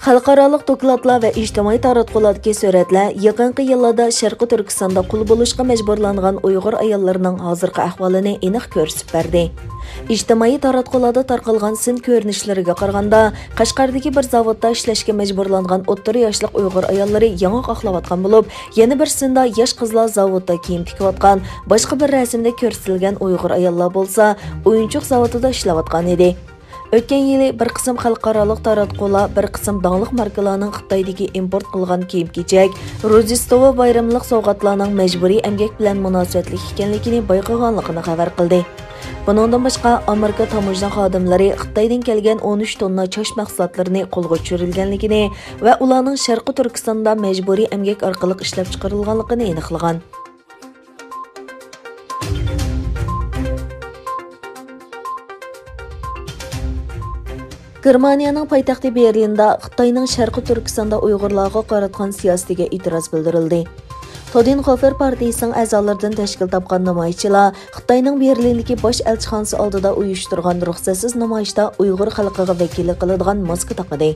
Xalqaralıq dokladlar və ictimai taratqulardakı suratlar yaqinqi yillarda Sharqi Turkistonda qul bo'lishga majburlangan Uyg'ur ayollarının hozirgi ahvolini aniq ko'rsatib berdi. İctimai taratqularda tarqalgan sin ko'rinishlariga qaraganda, Qashqardagi bir zavodda ishlashga majburlangan o'rta yoshli Uyg'ur ayollari yong'oq oqlayotgan bo'lib, yana bir sinda yosh qizlar zavodda kiyim tikayotgan, boshqa bir rasmda ko'rsatilgan Uyg'ur ayollar bo'lsa, o'yinchoq zavodida ishlayotgan edi. Ötken yili bir qism xalqaralıq taratqular bir qism dağlıq markalarning Xitoydagi import qilgan kiyim-kechak, Rojdestvo bayramlıq sovg'atlarning majburiy emgak bilan munosabatli ekanligini bayqaganligini xabar qildi. Buningdan boshqa Amerika tamojna xodimlari Xitoydan kelgan 13 tonna chosh mahsulotlarini qo'lga tushirilganligini va ularning Sharqi Turkistonda majburiy emgak orqali ishlab chiqarilganligini aniqlagan. Germaniyaning poytaxti Berlinda Xitoyning Sharqi Turkistonda Uyg'urlarga qaratgan siyosatiga e'tiroz bildirildi. Todenhofer partiyasining a'zolaridan tashkil topgan namoyishchilar Xitoyning Berlindagi bosh elchixonasi oldida uyushtirgan ruxsatsiz namoyishda Uyg'ur xalqiga vakillik qiladigan maska taqidi.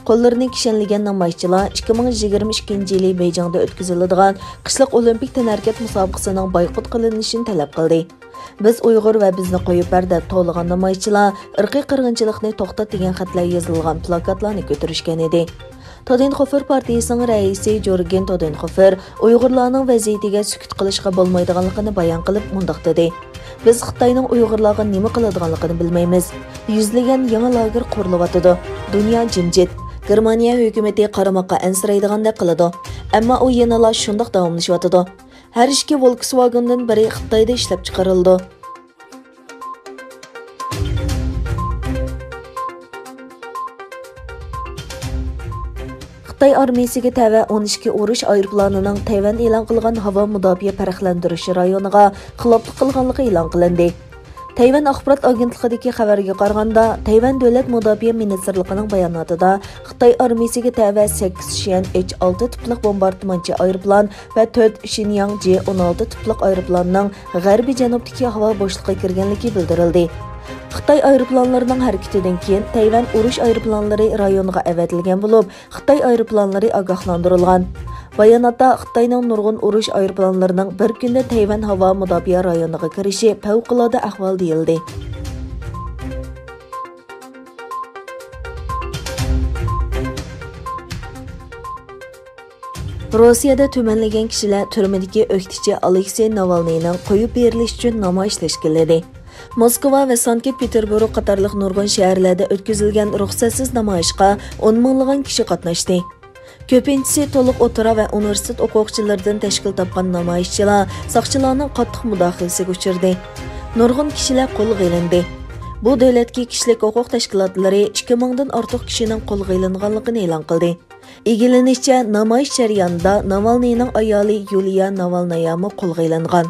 Qo'llarini kishanlagan namoyishchilar 2022-yili Beyjingda o'tkaziladigan qishliq olimpik tanarkat musobaqasining boykot qilinishini talab qildi. Biz Uyg'ur va bizni qo'yib ber deb to'lg'an namoyishchilar irqiy qirg'inchilikni to'xtat degan xatlar yozilgan plakatlarni ko'tarishgan edi. Todenhofer partiyasining raisi Jürgen Todenhofer Uyg'urlarning vaziyatiga sukut qilishga bo'lmaydiganligini bayon qilib mundaq dedi. Biz Xitoyning Uyg'urlarga nima qiladiganligini bilmaymiz. Yuzlagan yangi lager qurilyotidi. Dunyo jimjit. Germaniya hukumati qaramoqqa ansiraydagandek qiladi. Ammo u yanala shundoq davomlashyotidi. Her iki Volkswagen'dan biri Xitoyda ishlab chiqarildi. Xitoy armiyasiga tava 12 urush aeroplanining Tayvan e'lon qilgan havo mudofaa farqlantirish rayoniga xiloflik qilganligi e'lon qilindi. Tayvan axborot agentligidagi xabarga qaraganda, Tayvan davlat mudofaa ministrligining bayonotida Xitoy armiyasiga tava 8 Xian H6 tiplik bombardimonchi aeroplan va 4 Shenyang J16 tiplik aeroplanning g'arbiy janubdagi havo bo'shligiga kirganligi bildirildi. Xitoy aeroplanlarining harakatidan keyin Tayvan urush aeroplanlari rayoniga avatilgan bo'lib, Xitoy aeroplanlari ogohlantirilgan. Bayonotda Xitoyning nurg'un urush aeroplanlarining bir kunda Tayvan havo mudofaa rayoniga kirishi favqulodda ahvol deyildi. Rossiyada tumanlagan kishilar turmadagi o'qituvchi Aleksey Navalniyning qo'yib berilishi uchun namoyish tashkilladi. Moskva va Sankt-Peterburg qatorliq nurg'un shaharlarda o'tkazilgan ruxsatsiz namoyishga 10 minglagan kishi qatnashdi. Ko'pinchisi to'liq o'tira va universitet o'quvchilaridan tashkil topgan namoyishchilar soqchilarning qattiq mudofaasiga uchirdi. Nurg'un kishilar qo'lga olindi. Bu davlatga kishilik huquq tashkilotlari 2000 dan ortiq kishining qo'lga olinganligini e'lon qildi. Egilanishicha, namoyish jarayonida Navalniyning ayoli Yuliya Navalnaya ham qo'lga olingan.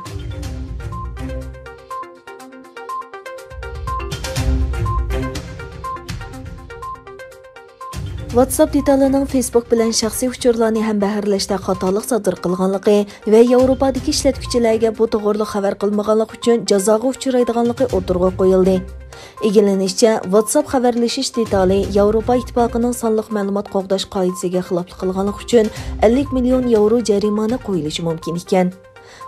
WhatsApp detalining Facebook bilan shaxsiy uchurlarni ham baharlashda xatolik sodir qilganligi va Yevropadagi ishlatuvchilarga bu to'g'ri xabar qilmaganligi uchun jazoga uchraydiganligi o'tirg'a qo'yildi. Egilanishicha, WhatsApp xabarlashish detali Yevropa ittifoqining sonliq ma'lumot qo'g'dash qoidasiga xiloflik qilganligi uchun 50 million yevro jarimani qo'yilishi mumkin ekan.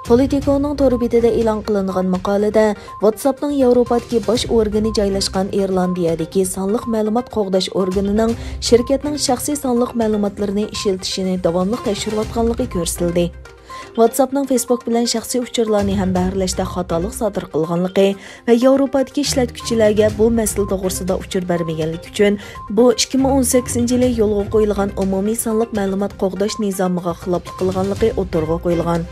Politico'ning to'rbitida e'lon qilingan maqolada WhatsAppning Yevropadagi bosh organi joylashgan Irlandiyadagi sonliq ma'lumot qo'g'dash organining shirkatning shaxsiy sonliq ma'lumotlarini ishlatishini davomli tekshirayotganligi ko'rsatildi. WhatsAppning Facebook bilan shaxsiy uchurlarni ham baharlashda xatolik sodir qilganligi va Yevropadagi ishlatuvchilarga bu masala to'g'risida uchur bermaganligi uchun bu 2018-yili yo'lga qo'yilgan umumiy sonliq ma'lumot qo'g'dash nizomiga xiloflik qilganligi o'tirg'a qo'yilgan.